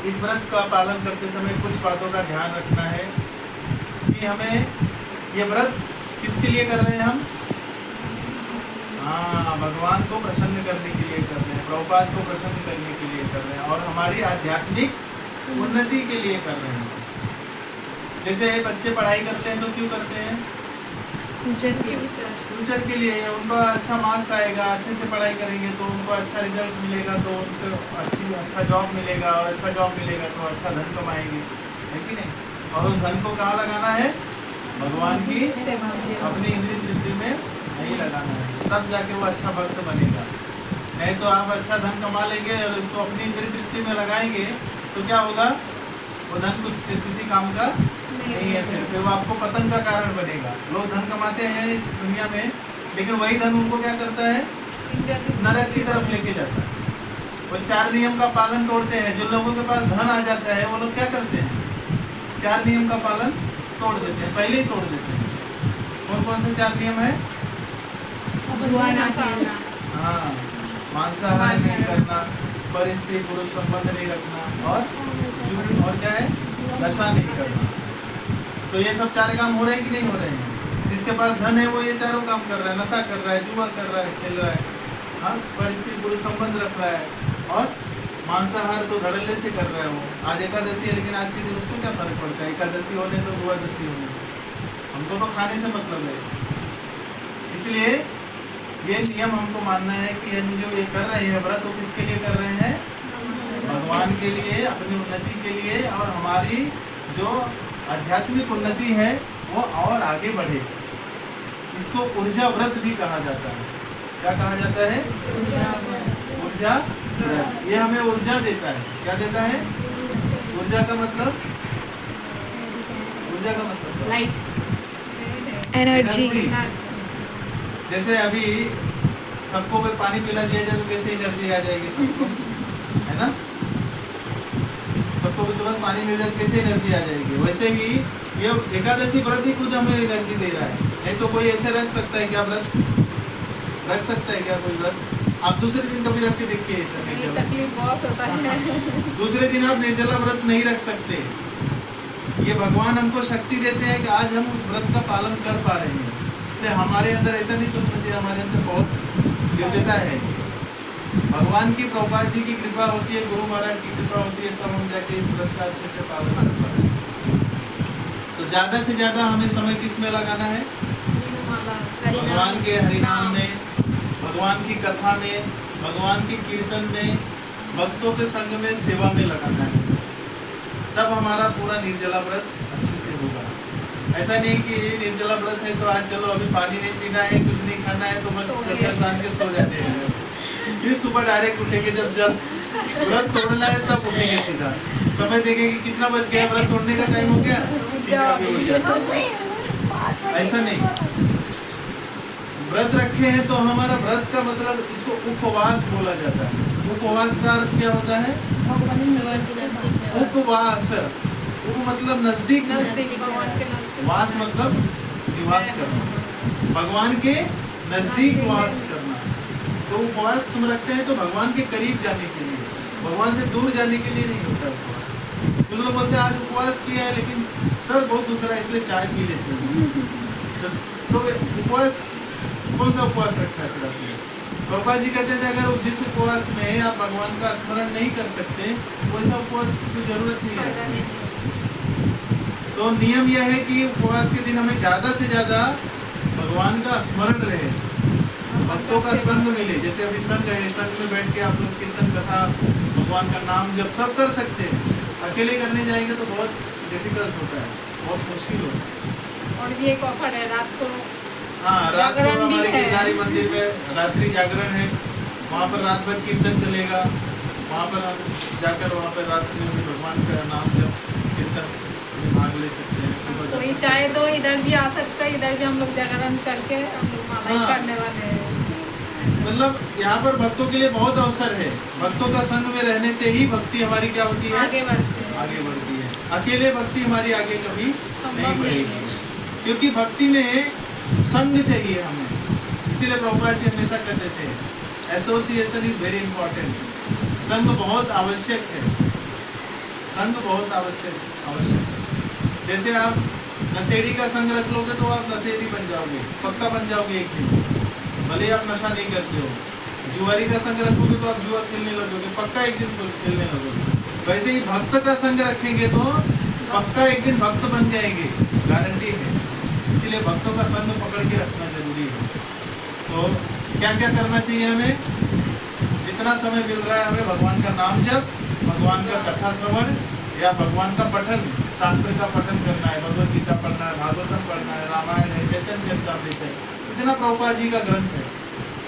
इस व्रत का पालन करते समय कुछ बातों का ध्यान रखना है कि हमें ये व्रत किसके लिए कर रहे हैं हम? हाँ, भगवान को प्रसन्न करने के लिए कर रहे हैं, प्रभुपाद को प्रसन्न करने के लिए कर रहे हैं और हमारी आध्यात्मिक उन्नति के लिए कर रहे हैं। जैसे बच्चे पढ़ाई करते हैं तो क्यों करते हैं? फ्यूचर के लिए। उनको अच्छा मार्क्स आएगा, अच्छे से पढ़ाई करेंगे तो उनको अच्छा रिजल्ट मिलेगा, तो उनको अच्छा जॉब मिलेगा और अच्छा जॉब मिलेगा तो अच्छा धन कमाएंगे, है कि नहीं? और उस धन को कहाँ लगाना है? भगवान की अपनी इंद्रिय तृप्ति में नहीं लगाना है, तब जाके वो अच्छा भक्त बनेगा। नहीं तो आप अच्छा धन कमा लेंगे और उसको अपनी इंद्रिय तृप्ति में लगाएंगे तो क्या होगा? वो धन किसी काम का नहीं है, फिर वो आपको पतन का कारण बनेगा। लोग धन कमाते हैं इस दुनिया में, लेकिन वही धन उनको क्या करता है? नरक की तरफ लेके जाता है। वो 4 नियम का पालन तोड़ते हैं। जो लोगों के पास धन आ जाता है वो लोग क्या करते हैं? 4 नियम का पालन तोड़ देते हैं, पहले ही तोड़ देते हैं। कौन कौन से 4 नियम है? हाँ, मांसाहार नहीं करना, पर स्त्री पुरुष संबंध नहीं रखना और क्या है? नशा नहीं करना। तो ये सब 4 काम हो रहे हैं कि नहीं हो रहे हैं? जिसके पास धन है वो ये चारों काम कर रहा है, नशा कर रहा है, जुआ कर रहा है, खेल रहा है, हाँ, पर स्त्री पुरुष संबंध रख रहा है और मांसाहार तो धड़ल्ले से कर रहा है। वो आज एकादशी है, लेकिन आज के दिन उसको क्या फर्क पड़ता है? एकादशी होने तो द्वादशी होने, हमको तो खाने से मतलब है। इसलिए ये नियम हमको मानना है कि हम जो ये कर रहे हैं व्रत, वो किसके लिए कर रहे हैं? भगवान के लिए, अपनी उन्नति के लिए, और हमारी जो आध्यात्मिक उन्नति है वो और आगे बढ़े। इसको ऊर्जा व्रत भी कहा जाता है। क्या कहा जाता है? ऊर्जा व्रत। ये हमें ऊर्जा देता है। क्या देता है? ऊर्जा का मतलब, ऊर्जा का मतलब लाइट, एनर्जी। जैसे अभी सबको भी पानी पिला दिया जाए तो कैसे एनर्जी आ जाएगी सबको, है ना? सबको भी तुरंत पानी मिल जाए कैसे एनर्जी आ जाएगी? वैसे ही ये एकादशी व्रत ही खुद हमें एनर्जी दे रहा है। नहीं तो कोई ऐसे रख सकता है क्या व्रत? रख सकता है क्या कोई व्रत? आप दूसरे दिन कभी रख के देखिए, तकलीफ बहुत होता है। दूसरे दिन आप निर्जला व्रत नहीं रख सकते। ये भगवान हमको शक्ति देते हैं कि आज हम उस व्रत का पालन कर पा रहे हैं। इसलिए हमारे अंदर ऐसा नहीं सोचना चाहिए हमारे अंदर बहुत योग्यता है। भगवान की, प्रभुपाद जी की कृपा होती है, गुरु महाराज की कृपा होती है, तब हम जाके इस व्रत का अच्छे से पालन कर पाते हैं। तो ज़्यादा से ज़्यादा हमें समय किस में लगाना है? भगवान के हरिनाम में, भगवान की कथा में, भगवान के कीर्तन में, भक्तों के संग में, सेवा में लगाना है। तब हमारा पूरा निर्जला व्रत अच्छे से होगा। ऐसा नहीं कि ये निर्जला व्रत है तो आज चलो अभी पानी नहीं पीना है, कुछ नहीं खाना है, तो बस जल दान के सो जाते हैं। फिर सुबह डायरेक्ट उठेंगे, जब जल व्रत तोड़ना है तब उठेंगे सीधा। समय देखेंगे कितना बज गया, व्रत तोड़ने का टाइम हो गया, ऐसा नहीं। व्रत रखे हैं तो हमारा व्रत का मतलब, इसको उपवास बोला जाता है। उपवास का अर्थ क्या होता है? उपवास। उप मतलब नजदीक, वास मतलब निवास करना, भगवान के नजदीक वास करना। तो उपवास हम रखते हैं तो भगवान के करीब जाने के लिए, भगवान से दूर जाने के लिए नहीं होता उपवास। कुछ लोग बोलते हैं आज उपवास किया है लेकिन सर बहुत दुख रहा है इसलिए चाय पी लेते हैं। तो उपवास कौन सा उपवास रखा है? प्रभुपाद जी कहते थे अगर जिस उपवास में आप भगवान का स्मरण नहीं कर सकते वैसा उपवास की जरूरत नहीं है। तो नियम यह है कि उपवास के दिन हमें ज़्यादा से ज़्यादा भगवान का स्मरण रहे, भक्तों का संग मिले। जैसे अभी संग है, संग में बैठ के आप लोग कीर्तन कथा, भगवान का नाम जब सब कर सकते हैं। अकेले करने जाएंगे तो बहुत डिफिकल्ट होता है, बहुत मुश्किल होता है। और भी एक ऑफर है रात को, हाँ, रात को हमारे गिरधारी मंदिर में रात्रि जागरण है, वहाँ पर रात भर कीर्तन चलेगा। वहाँ पर हम जाकर वहाँ पर रात में भी भगवान का नाम जब कीर्तन भाग ले सकते हैं। सुबह कोई चाहे तो इधर भी आ सकता है, इधर भी हम लोग जागरण करके हम लोग माला करने वाले हैं। मतलब यहाँ पर भक्तों के लिए बहुत अवसर है। भक्तों का संग में रहने से ही भक्ति हमारी क्या होती है? आगे बढ़ती है। अकेले भक्ति हमारी आगे कभी नहीं बढ़ेगी, क्योंकि भक्ति में संग चाहिए हमें। इसीलिए प्रभुपाद जी हमेशा कहते थे एसोसिएशन इज वेरी इंपॉर्टेंट। संग बहुत आवश्यक है। संग बहुत आवश्यक। जैसे आप नशेड़ी का संग रख लोगे तो आप नशेड़ी बन जाओगे, पक्का बन जाओगे एक दिन, भले आप नशा नहीं करते हो। जुआरी का संग रखोगे तो आप जुआ खेलने लगोगे, पक्का एक दिन खेलने लगोगे। वैसे ही भक्त का संग रखेंगे तो पक्का एक दिन भक्त बन जाएंगे, गारंटी है। इसीलिए भक्तों का संग पकड़ के रखना जरूरी है। तो क्या क्या करना चाहिए हमें? जितना समय मिल रहा है हमें भगवान का नाम जप, भगवान का कथा श्रवण या भगवान का पठन, शास्त्र का पठन करना है, भगवत गीता पढ़ना है, भागवतम पढ़ना है, रामायण है, चैतन्य चरितामृत है, इतना प्रभुपाद जी का ग्रंथ है।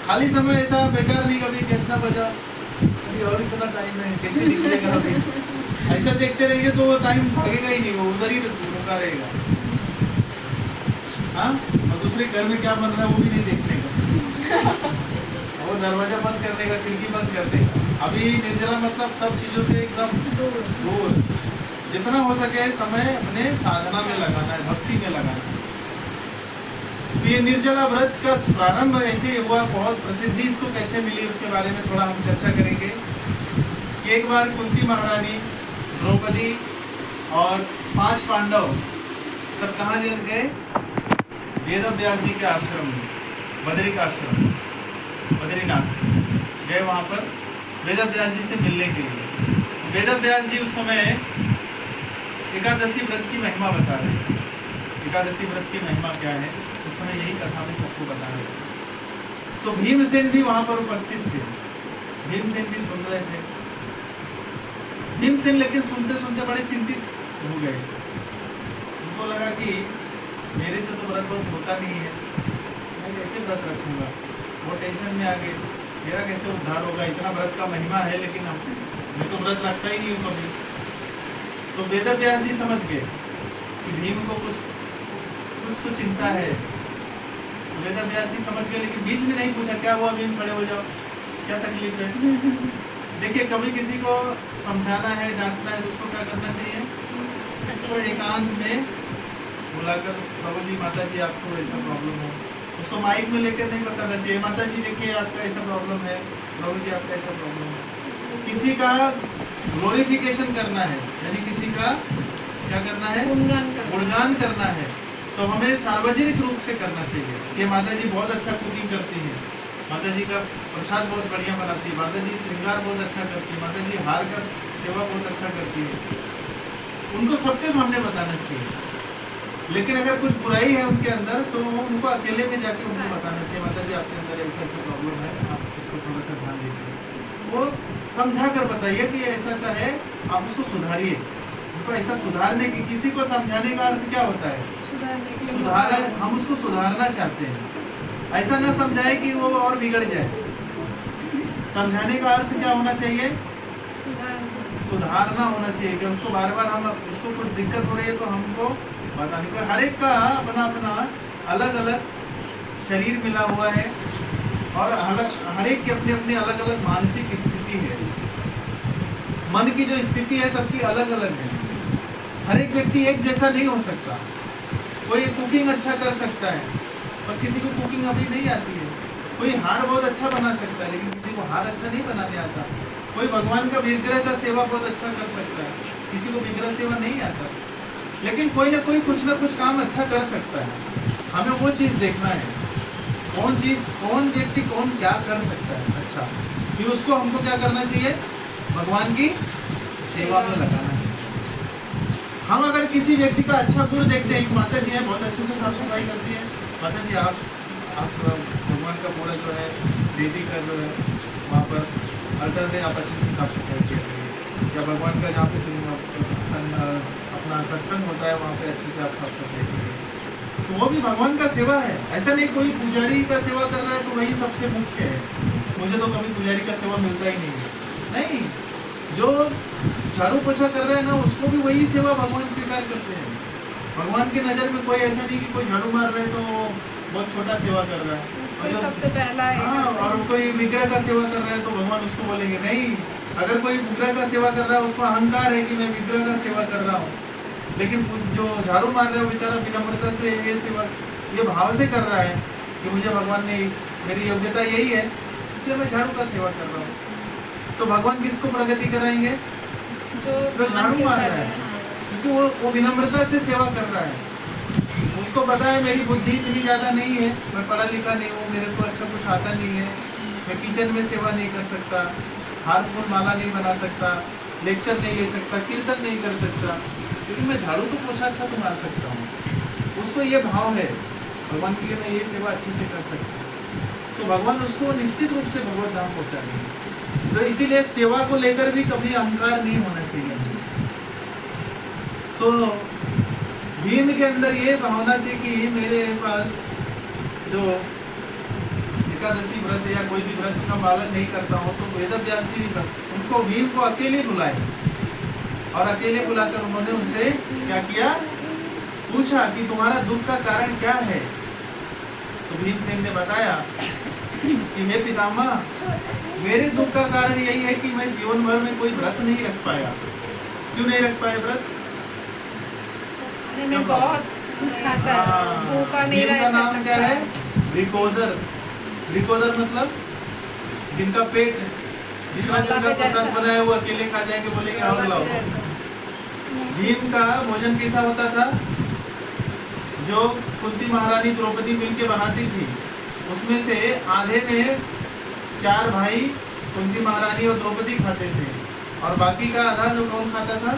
खाली समय ऐसा बेकार नहीं कभी कितना बजा, अभी और इतना टाइम है, कैसे निकलेगा अभी, ऐसा देखते रहेंगे तो वो टाइम भागेगा ही नहीं, वो उधर ही रुका रहेगा। हाँ, और दूसरे घर में क्या बन रहा है वो भी नहीं देखने का, और दरवाजा बंद करने का, खिड़की बंद करने का। अभी निर्जला मतलब सब चीजों से एकदम दूर। जितना हो सके समय अपने साधना में लगाना है, भक्ति में लगाना है। तो ये निर्जला व्रत का प्रारंभ ऐसे हुआ, बहुत प्रसिद्धि इसको कैसे मिली उसके बारे में थोड़ा हम चर्चा करेंगे। एक बार कुंती महारानी, द्रौपदी और 5 पांडव सब कहाँ गए? वेद व्यास जी के आश्रम में, बद्रिक आश्रम, बद्रीनाथ गए। वहाँ पर वेद व्यास जी से मिलने के लिए। वेद व्यास जी उस समय एकादशी व्रत की महिमा बता रहे हैं। एकादशी व्रत की महिमा क्या है उस समय यही कथा में सबको बता रहे हैं। तो भीमसेन भी वहाँ पर उपस्थित थे, भीमसेन भी सुन रहे थे। भीमसेन लेकिन सुनते सुनते बड़े चिंतित हो गए। उनको लगा कि मेरे से तो व्रत बहुत होता नहीं है, मैं कैसे व्रत रखूँगा। वो टेंशन में आ गए, मेरा कैसे उद्धार होगा, इतना व्रत का महिमा है लेकिन मैं तो व्रत रखता ही नहीं हूँ कभी। तो वेद व्यास जी समझ गए कि भीम को कुछ तो चिंता है। तो वेद व्यास जी समझ गए, लेकिन बीच में नहीं पूछा क्या हुआ भीम, खड़े हो जाओ, क्या तकलीफ है। देखिए कभी किसी को समझाना है, डांटना है, उसको क्या करना चाहिए? उसको एकांत में बुलाकर, प्रभु जी माता जी आपको ऐसा प्रॉब्लम हो, उसको माइक में लेकर नहीं बताना चाहिए, माता जी देखिए आपका ऐसा प्रॉब्लम है, प्रभु जी आपका ऐसा प्रॉब्लम है। किसी का ग्लोरिफिकेशन करना है, यानी किसी का क्या करना है? गुणगान करना है, तो हमें सार्वजनिक रूप से करना चाहिए कि माता जी बहुत अच्छा कुकिंग करती हैं, माता जी का प्रसाद बहुत बढ़िया बनाती है, माता जी श्रृंगार बहुत अच्छा करती है, माता जी हार का सेवा बहुत अच्छा करती है। उनको सबके सामने बताना चाहिए। लेकिन अगर कुछ बुराई है उनके अंदर तो उनको अकेले में जाके उनको बताना चाहिए, माता जी आपके अंदर ऐसा ऐसा प्रॉब्लम है, आप इसको थोड़ा सा ध्यान दीजिए। वो समझा कर बताइए कि ऐसा ऐसा है, आप उसको सुधारिए। उनको ऐसा सुधारने की, किसी को समझाने का अर्थ क्या होता है? सुधार, हम उसको सुधारना चाहते हैं, ऐसा ना समझाए कि वो और बिगड़ जाए। समझाने का अर्थ क्या होना चाहिए? सुधारना होना चाहिए कि उसको बार बार हम, उसको कुछ दिक्कत हो रही है तो हमको बताने को। हर एक का अपना अपना अलग अलग शरीर मिला हुआ है और हर एक की अपनी अपनी अलग अलग मानसिक स्थिति है। मन की जो स्थिति है सबकी अलग अलग है। हर एक व्यक्ति एक जैसा नहीं हो सकता। कोई कुकिंग अच्छा कर सकता है और किसी को कुकिंग अभी नहीं आती है। कोई हार बहुत अच्छा बना सकता है लेकिन किसी को हार अच्छा नहीं बनाने आता। कोई भगवान का विग्रह का सेवा बहुत अच्छा कर सकता है, किसी को विग्रह सेवा नहीं आता। लेकिन कोई ना कोई कुछ ना कुछ काम अच्छा कर सकता है। हमें वो चीज़ देखना है, कौन चीज़, कौन व्यक्ति कौन क्या कर सकता है अच्छा, फिर उसको हमको क्या करना चाहिए? भगवान की सेवा में लगाना चाहिए। हम अगर किसी व्यक्ति का अच्छा गुण देखते हैं, माता जी हैं बहुत अच्छे से साफ सफाई करती है, माता जी आप भगवान का पूरा जो है देवी का जो है वहाँ पर अल्टर में आप अच्छे से साफ सफाई किया करिए, या भगवान का जहाँ पे अपना सत्संग होता है वहाँ पे अच्छे से आप साफ सफाई करिए, तो वो भी भगवान का सेवा है। ऐसा नहीं कोई पुजारी का सेवा कर रहा है तो वही सबसे मुख्य है, मुझे तो कभी पुजारी का सेवा मिलता ही नहीं है। नहीं, जो झाड़ू पोछा कर रहा है ना उसको भी वही सेवा भगवान स्वीकार करते हैं। भगवान की नज़र में कोई ऐसा नहीं कि कोई झाड़ू मार रहा है तो बहुत छोटा सेवा कर रहा है, सबसे पहला है। हाँ, और कोई विग्रह का सेवा कर रहा है तो भगवान उसको बोलेंगे नहीं। अगर कोई विग्रह का सेवा कर रहा है उसको अहंकार है कि मैं विग्रह का सेवा कर रहा हूँ, लेकिन जो झाड़ू मार रहा है बेचारा विनम्रता से ये सेवा, ये भाव से कर रहा है कि मुझे भगवान ने, मेरी योग्यता यही है इसलिए मैं झाड़ू का सेवा कर रहा हूँ। तो भगवान किसको प्रगति कराएंगे? जो झाड़ू मार रहा है, क्योंकि वो विनम्रता से सेवा कर रहा है। उसको पता है मेरी बुद्धि इतनी ज़्यादा नहीं है, मैं पढ़ा लिखा नहीं हूँ, मेरे को अच्छा कुछ आता नहीं है, मैं किचन में सेवा नहीं कर सकता, हार फूल माला नहीं बना सकता, लेक्चर नहीं ले सकता, कीर्तन नहीं कर सकता, लेकिन मैं झाड़ू तो पोछा अच्छा तो मार सकता हूँ। उसको ये भाव है भगवान के लिए मैं ये सेवा अच्छे से कर सकता हूँ, तो भगवान उसको निश्चित रूप से भगवत धाम पहुँचाएंगे। तो इसीलिए सेवा को लेकर भी कभी अहंकार नहीं होना चाहिए। तो भीम के अंदर ये भावना थी कि मेरे पास जो एकादशी व्रत या कोई भी व्रत का पालन नहीं करता हूँ, तो वेदव्यास जी उनको भीम को अकेले बुलाए और अकेले बुलाकर उन्होंने उनसे क्या किया, पूछा कि तुम्हारा दुख का कारण क्या है। तो भीमसेन ने बताया कि हे पितामह, मेरे दुख का कारण यही है कि मैं जीवन भर में कोई व्रत नहीं रख पाया। क्यों नहीं रख पाया व्रत? मैं बहुत खाता भूखा नहीं रह का नाम सकता। क्या है? रिकोदर। रिकोदर मतलब जिनका पेट जितना जिनका पसंद बना है वो अकेले खा जाएंगे, बोलेंगे और लाओ। भीम का भोजन कैसा होता था? जो कुंती महारानी द्रौपदी मिलके बनाती थी, उसमें से आधे में 4 भाई कुंती महारानी और द्रौपदी खाते थे, और बाकी का आधा जो कौन खाता था?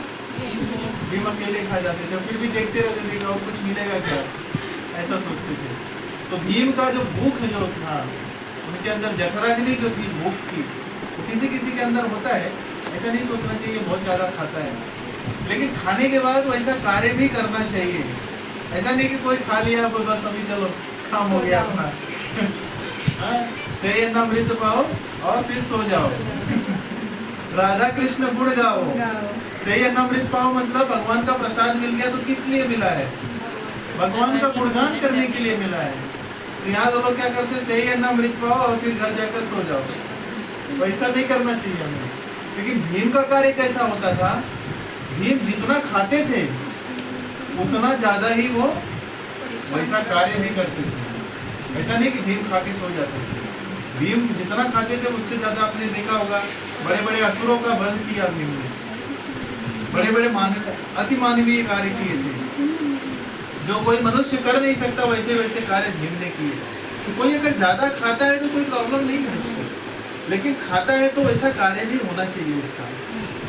भीम अकेले खा जाते थे। फिर भी देखते रहते थे कि और कुछ मिलेगा क्या, ऐसा सोचते थे। तो भीम का जो भूख जो था, उनके अंदर जठराग्नि जो थी भूख की, तो किसी किसी के अंदर होता है। ऐसा नहीं सोचना चाहिए बहुत ज़्यादा खाता है, लेकिन खाने के बाद वैसा कार्य भी करना चाहिए। ऐसा नहीं कि कोई खा लिया बस अभी चलो काम हो गया अपना सही अमृत पाओ और फिर सो जाओ। राधा कृष्ण गुण गाओ, सही अमृत पाओ मतलब भगवान का प्रसाद मिल गया तो किस लिए मिला है? भगवान का गुणगान करने के लिए मिला है। तो यहाँ लोग क्या करते हैं, सही अमृत पाओ और फिर घर जाकर सो जाओ। वैसा नहीं करना चाहिए हमें। लेकिन भीम का कार्य कैसा होता था? भीम जितना खाते थे उतना ज्यादा ही वो वैसा कार्य भी करते थे। ऐसा नहीं कि भीम खा के सो जाते थे। भीम जितना खाते थे उससे ज्यादा आपने देखा होगा, बड़े बड़े असुरों का वध किया भीम ने, बड़े बड़े अति मानवीय कार्य किए थे जो कोई मनुष्य कर नहीं सकता, वैसे वैसे कार्य भीम ने किए। तो कोई अगर ज्यादा खाता है तो कोई प्रॉब्लम नहीं है उसको, लेकिन खाता है तो वैसा कार्य भी होना चाहिए उसका।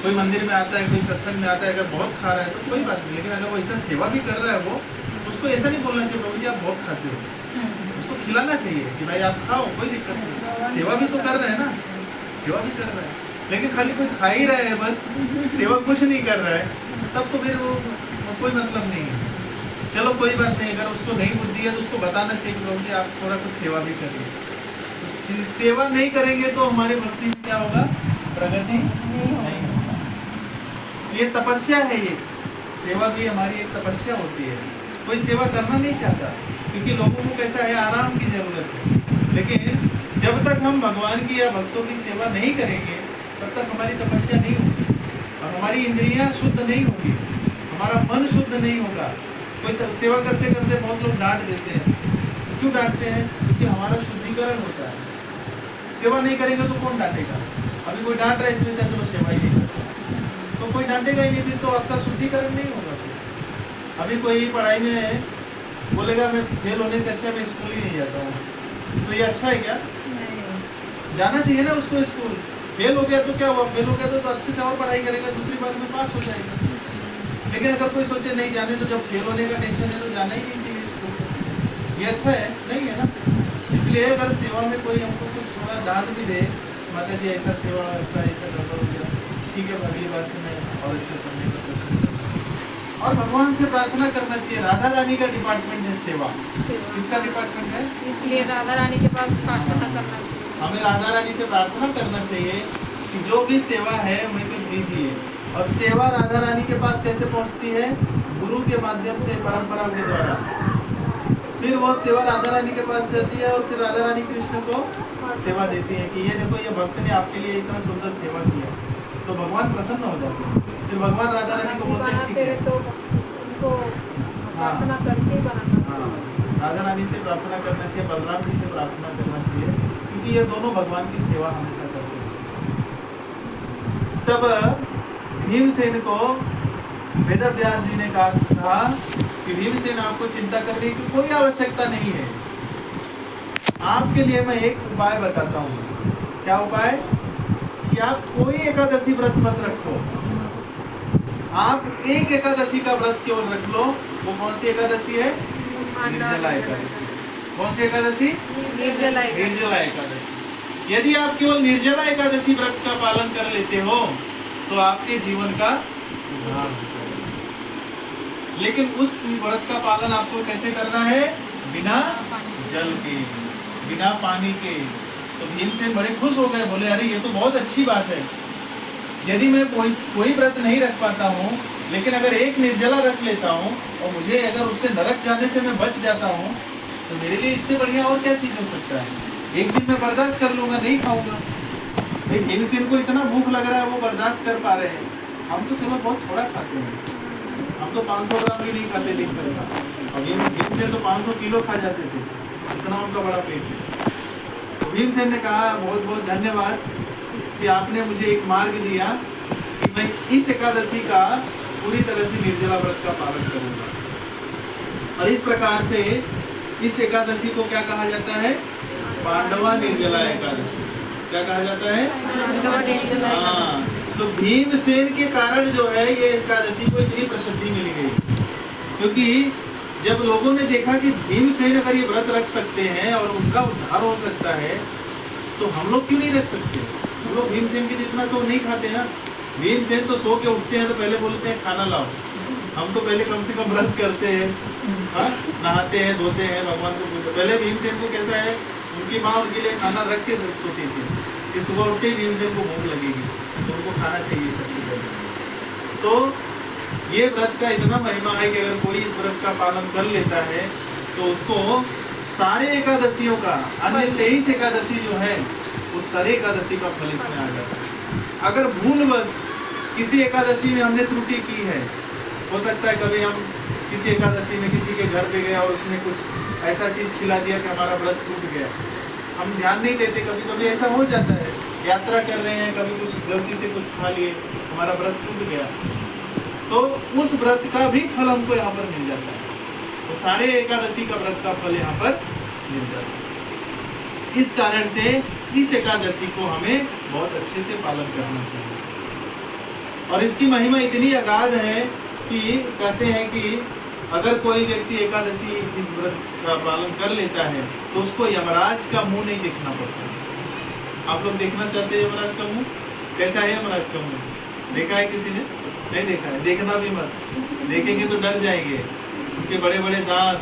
कोई मंदिर में आता है, कोई सत्संग में आता है, अगर बहुत खा रहा है तो कोई बात नहीं, लेकिन अगर वो ऐसा सेवा भी कर रहा है वो, उसको ऐसा नहीं बोलना चाहिए प्रभु जी आप बहुत खाते हो, उसको खिलाना चाहिए कि भाई आप खाओ, कोई दिक्कत नहीं। सेवा भी तो कर रहे हैं ना, सेवा भी कर रहा है, लेकिन खाली कोई खा ही रहा है बस, सेवा कुछ नहीं कर रहा है, तब तो फिर वो कोई मतलब नहीं है। चलो कोई बात नहीं, अगर उसको नहीं बुद्धि है तो उसको बताना चाहिए प्रभु जी आप थोड़ा कुछ सेवा भी करिए। सेवा नहीं करेंगे तो हमारे भक्ति में क्या होगा? प्रगति नहीं होगी। ये तपस्या है, ये सेवा भी हमारी एक तपस्या होती है। कोई सेवा करना नहीं चाहता क्योंकि लोगों को कैसा है, आराम की जरूरत है। लेकिन जब तक हम भगवान की या भक्तों की सेवा नहीं करेंगे तब तक हमारी तपस्या नहीं होगी और हमारी इंद्रियां शुद्ध नहीं होगी, हमारा मन शुद्ध नहीं होगा। कोई सेवा करते करते बहुत लोग डांट देते हैं। क्यों डांटते हैं? क्योंकि हमारा शुद्धिकरण होता है। सेवा नहीं करेंगे तो कौन डांटेगा? अभी कोई डांट रहा है इसलिए चलो सेवा ही नहीं करता, तो कोई डांटेगा ही नहीं, फिर तो आपका शुद्धिकरण नहीं होगा। अभी कोई पढ़ाई में बोलेगा मैं फेल होने से अच्छा मैं स्कूल ही नहीं जाता हूँ, तो ये अच्छा है क्या? जाना चाहिए ना उसको स्कूल। फेल हो गया तो क्या हुआ? फेल हो गया तो अच्छे से और पढ़ाई करेगा, दूसरी बार में पास हो जाएगा। लेकिन अगर कोई सोचे नहीं जाने तो, जब फेल होने का टेंशन है तो जाना ही नहीं चाहिए स्कूल, ये अच्छा है? नहीं है ना। इसलिए अगर सेवा में कोई हमको कुछ थोड़ा डांट भी दे, माता जी ऐसा सेवा ऐसा गड़बड़ हो गया, ठीक है अगली बार से मैं और अच्छा करने की कोशिश करूँगा। और भगवान से प्रार्थना करना चाहिए। राधा रानी का डिपार्टमेंट है सेवा। किसका डिपार्टमेंट है? इसलिए राधा रानी के पास प्रार्थना करना चाहिए। हमें राधा रानी से प्रार्थना करना चाहिए कि जो भी सेवा है मुझे दीजिए। और सेवा राधा रानी के पास कैसे पहुंचती है? गुरु के माध्यम से, परंपरा के द्वारा। फिर वो सेवा राधा रानी के पास जाती है और फिर राधा रानी कृष्ण को सेवा देती है कि ये देखो ये भक्त ने आपके लिए इतना सुंदर सेवा किया, तो भगवान प्रसन्न हो जाते हैं। फिर भगवान राधा रानी को बोलते हैं ठीक है, तो उनको प्रार्थना करके बनाना। राधा रानी से प्रार्थना करना चाहिए, बलराम जी से प्रार्थना करना चाहिए, क्योंकि ये दोनों भगवान की सेवा हमेशा करते हैं। तब भीमसेन को वेदव्यास जी ने कहा कि भीमसेन आपको चिंता करने की कोई आवश्यकता नहीं है। आपके लिए मैं एक उपाय बताता हूँ। क्या उपाय? कि आप कोई एकादशी व्रत मत रखो, आप एक एकादशी का व्रत केवल रख लो। वो कौन सी एकादशी है? निर्जला एकादशी। कौन सी एकादशी? निर्जला एकादशी। यदि आप केवल निर्जला एकादशी व्रत का पालन कर लेते हो तो आपके जीवन का उद्धार हो जाएगा। लेकिन उस व्रत का पालन आपको कैसे करना है? बिना जल के, बिना पानी के। तो भीमसेन बड़े खुश हो गए, बोले अरे ये तो बहुत अच्छी बात है। यदि मैं कोई व्रत नहीं रख पाता हूँ, लेकिन अगर एक निर्जला रख लेता हूँ और मुझे अगर उससे नरक जाने से मैं बच जाता हूँ, तो मेरे लिए इससे बढ़िया और क्या चीज़ हो सकता है। एक दिन मैं बर्दाश्त कर लूँगा, नहीं खाऊंगा। भाई भीमसेन को इतना भूख लग रहा है, वो बर्दाश्त कर पा रहे हैं। हम तो चलो बहुत थोड़ा खाते हैं, हम तो 500 ग्राम भी नहीं खाते दिन भर का। और भीमसेन तो 500 किलो खा जाते थे, इतना उनका बड़ा पेट है। तो भीमसेन ने कहा बहुत बहुत धन्यवाद कि आपने मुझे एक मार्ग दिया कि मैं इस एकादशी का पूरी तरह से निर्जला व्रत का पालन करूंगा। और इस प्रकार से इस एकादशी को क्या कहा जाता है? पांडवा निर्जला एकादशी। क्या कहा जाता है? हाँ, तो भीमसेन के कारण जो है ये एकादशी को इतनी प्रसिद्धि मिल गई, क्योंकि जब लोगों ने देखा कि भीमसेन अगर ये व्रत रख सकते हैं और उनका उद्धार हो सकता है, तो हम लोग क्यों नहीं रख सकते? हम लोग भीमसेन के जितना तो नहीं खाते ना। भीमसेन तो सो के उठते हैं तो पहले बोलते हैं खाना लाओ। हम तो पहले कम से कम ब्रश करते हैं, हाँ, नहाते हैं, धोते हैं, भगवान को पूजते। पहले भीमसेन को कैसा है, उनकी माँ उनके लिए खाना रख के सोती थी कि सुबह उठते ही भीमसेन को भूख लगेगी, तो उनको खाना चाहिए सबसे पहले। तो ये व्रत का इतना महिमा है कि अगर कोई इस व्रत का पालन कर लेता है तो उसको सारे एकादशियों का, अन्य 23 एकादशी जो है, उस सारे एकादशी का फल इसमें आ जाता है। अगर भूलवश किसी एकादशी में हमने त्रुटि की है, हो सकता है कभी हम किसी एकादशी में किसी के घर पे गए और उसने कुछ ऐसा चीज़ खिला दिया कि हमारा व्रत टूट गया, हम ध्यान नहीं देते। कभी कभी ऐसा हो जाता है, यात्रा कर रहे हैं, कभी कुछ गलती से कुछ खा लिए, हमारा व्रत टूट गया, तो उस व्रत का भी फल हमको यहाँ पर मिल जाता है। तो सारे एकादशी का व्रत का फल यहाँ पर मिल जाता है। इस कारण से इस एकादशी को हमें बहुत अच्छे से पालन करना चाहिए। और इसकी महिमा इतनी अगाध है कि कहते हैं कि अगर कोई व्यक्ति एकादशी इस व्रत का पालन कर लेता है तो उसको यमराज का मुंह नहीं देखना पड़ता। आप लोग देखना चाहते हैं यमराज का मुंह? कैसा है यमराज का मुंह? देखा है किसी ने? नहीं देखा है, देखना भी मत। देखेंगे तो डर जाएंगे। उनके बड़े बड़े दांत,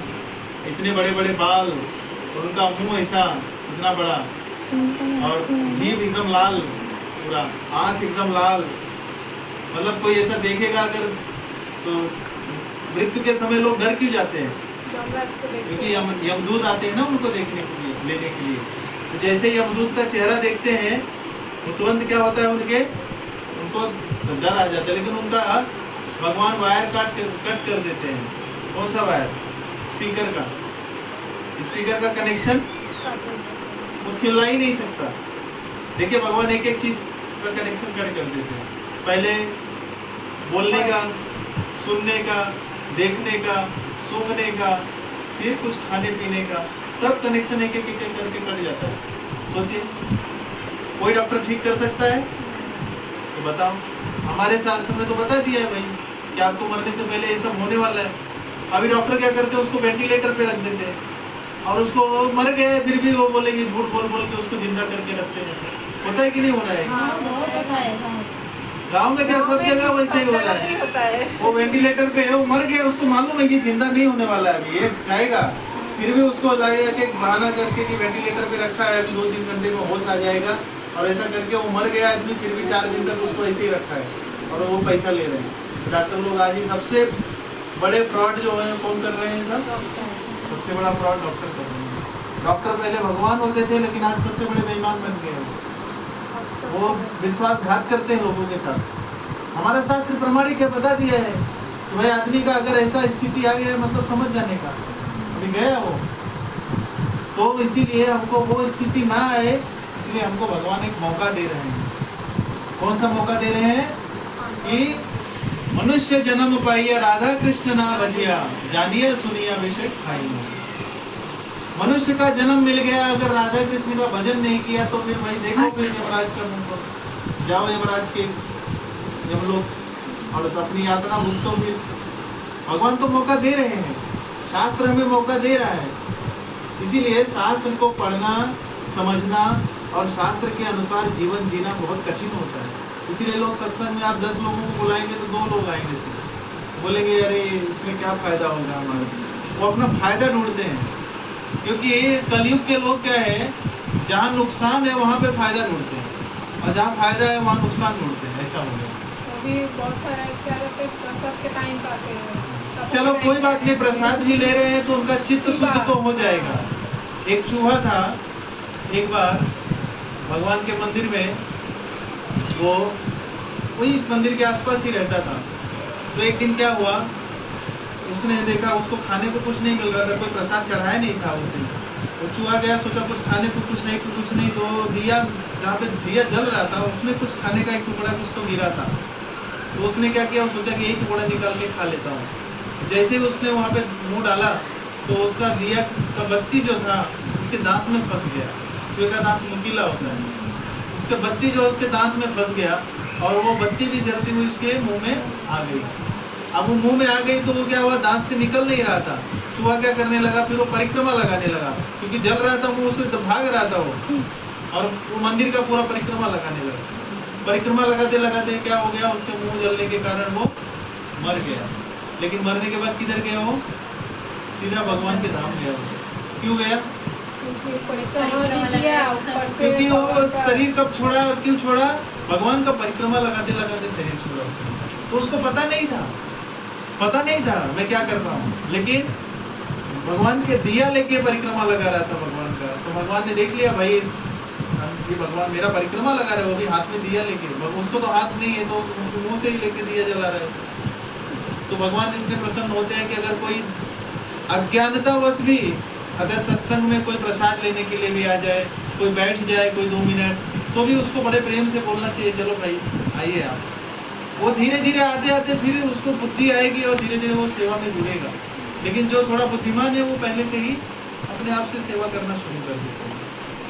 इतने बड़े बड़े बाल, और उनका मुंह ऐसा इतना बड़ा, और जीभ एकदम लाल, पूरा आँख एकदम लाल। मतलब कोई ऐसा देखेगा अगर तो मृत्यु के समय लोग डर क्यों जाते हैं? क्योंकि यमदूत आते हैं ना उनको देखने के लिए, लेने के लिए। तो जैसे यमदूत का चेहरा देखते हैं तो तुरंत क्या होता है, उनको डर आ जाता है। लेकिन उनका भगवान वायर कट कर देते हैं। कौन सा वायर? स्पीकर का कनेक्शन वो चिल्ला ही नहीं सकता। देखिए भगवान एक एक चीज का कनेक्शन कट कर देते हैं। पहले बोलने का, सुनने का, देखने का, सूंघने का, फिर कुछ खाने पीने का, सब कनेक्शन एक एक करके कट जाता है। सोचिए कोई डॉक्टर ठीक कर सकता है? तो बताओ, हमारे शास्त्र में तो बता दिया है भाई कि आपको मरने से पहले ये सब होने वाला है। अभी डॉक्टर क्या करते हैं, उसको वेंटिलेटर पे रख देते हैं और उसको मर गए फिर भी वो बोलेंगे, झूठ बोल बोल के उसको जिंदा करके रखते हैं। होता है कि नहीं हो रहा है? गांव में क्या सब जगह वैसे ही हो रहा है। वो वेंटिलेटर पे है, वो मर गया, उसको मालूम है कि जिंदा नहीं होने वाला है, अभी ये जाएगा, फिर भी उसको लगेगा कि बहाना करके कि वेंटिलेटर पे रखा है, अभी 2-3 घंटे में होश आ जाएगा, और ऐसा करके वो मर गया आदमी, फिर भी 4 दिन तक उसको ऐसे ही रखा है और वो पैसा ले रहे हैं। डॉक्टर लोग आज ही सबसे बड़े फ्रॉड जो है कौन कर रहे हैं? सबसे बड़ा फ्रॉड डॉक्टर कर रहे हैं। डॉक्टर पहले भगवान होते थे, लेकिन आज सबसे बड़े बेईमान बन गए हैं। वो विश्वासघात करते हैं लोगों के साथ। हमारा शास्त्र प्रमाणिक है, बता दिया है कि भाई आदमी का अगर ऐसा स्थिति आ गया मतलब समझ जाने का, अभी गया वो। तो इसीलिए हमको वो स्थिति ना आए, इसलिए हमको भगवान एक मौका दे रहे हैं। कौन सा मौका दे रहे हैं? कि मनुष्य जन्म पाइया राधा कृष्ण ना भजिया, जानिया सुनिया विषय खाइया। मनुष्य का जन्म मिल गया, अगर राधा कृष्ण का भजन नहीं किया तो फिर भाई देखो फिर यमराज का मुंह पर जाओ, यमराज के यमलोक और तो अपनी यातना भुगतो। फिर भगवान तो मौका दे रहे हैं, शास्त्र हमें मौका दे रहा है, इसीलिए शास्त्र को पढ़ना, समझना और शास्त्र के अनुसार जीवन जीना बहुत कठिन होता है। इसीलिए लोग सत्संग में आप 10 लोगों को बुलाएंगे तो 2 लोग आएंगे, सिर्फ बोलेंगे अरे इसमें क्या फायदा होगा हमारा। वो अपना फायदा ढूंढते हैं, क्योंकि कलयुग के लोग क्या है, जहाँ नुकसान है वहाँ पे फायदा ढूंढते हैं और जहाँ फायदा है वहाँ नुकसान ढूंढते हैं। ऐसा हो गया। अभी बहुत सारे क्या रहते हैं, प्रसाद के टाइम पे आते हैं। चलो कोई बात नहीं, प्रसाद भी ले रहे हैं तो उनका चित्त शुद्ध तो हो जाएगा। एक चूहा था, एक बार भगवान के मंदिर में, वो वही मंदिर के आसपास ही रहता था। तो एक दिन क्या हुआ, उसने देखा उसको खाने को कुछ नहीं मिल रहा था, कोई प्रसाद चढ़ाया नहीं था उस दिन। वो चूहा गया, सोचा कुछ खाने को कुछ नहीं, तो दिया, जहाँ पे दिया जल रहा था उसमें कुछ खाने का एक टुकड़ा कुछ तो गिरा था। तो उसने क्या किया, सोचा कि एक टुकड़ा निकाल के खा लेता हूँ। जैसे ही उसने वहाँ पे मुँह डाला तो उसका दिया का बत्ती जो था उसके दांत में फंस गया। चूहे का दांत नुकीला होता है, उसके बत्ती जो उसके दांत में फंस गया और वो बत्ती भी जलती हुई उसके मुंह में आ गई। अब वो मुंह में आ गई तो वो क्या हुआ, दांत से निकल नहीं रहा था। चूहा क्या करने लगा, फिर वो परिक्रमा लगाने लगा, क्योंकि जल रहा था मुंह से तो भाग रहा था वो, और वो मंदिर का पूरा परिक्रमा लगाने लगा। परिक्रमा लगाते लगाते क्या हो गया, उसके मुंह जलने के कारण वो मर गया। लेकिन मरने के बाद किधर गया वो, सीधा भगवान के धाम गया। क्यों गया, क्योंकि वो शरीर कब छोड़ा और क्यों छोड़ा, भगवान का परिक्रमा लगाते लगाते शरीर छोड़ा उसने। तो उसको पता नहीं था मैं क्या कर रहा हूँ, लेकिन भगवान के दिया लेके परिक्रमा लगा रहा था भगवान का। तो भगवान ने देख लिया, भाई ये भगवान मेरा परिक्रमा लगा रहे हो, अभी हाथ में दिया लेके, उसको तो हाथ नहीं है तो मुंह से ही लेके दिया जला रहा है। तो भगवान इतने प्रसन्न होते हैं कि अगर कोई अज्ञानतावश भी अगर सत्संग में कोई प्रसाद लेने के लिए भी आ जाए, कोई बैठ जाए कोई 2 मिनट, तो भी उसको बड़े प्रेम से बोलना चाहिए, चलो भाई आइए आप। वो धीरे धीरे आते आते फिर उसको बुद्धि आएगी और धीरे धीरे वो सेवा में जुड़ेगा। लेकिन जो थोड़ा बुद्धिमान है वो पहले से ही अपने आप से सेवा करना शुरू कर देता है।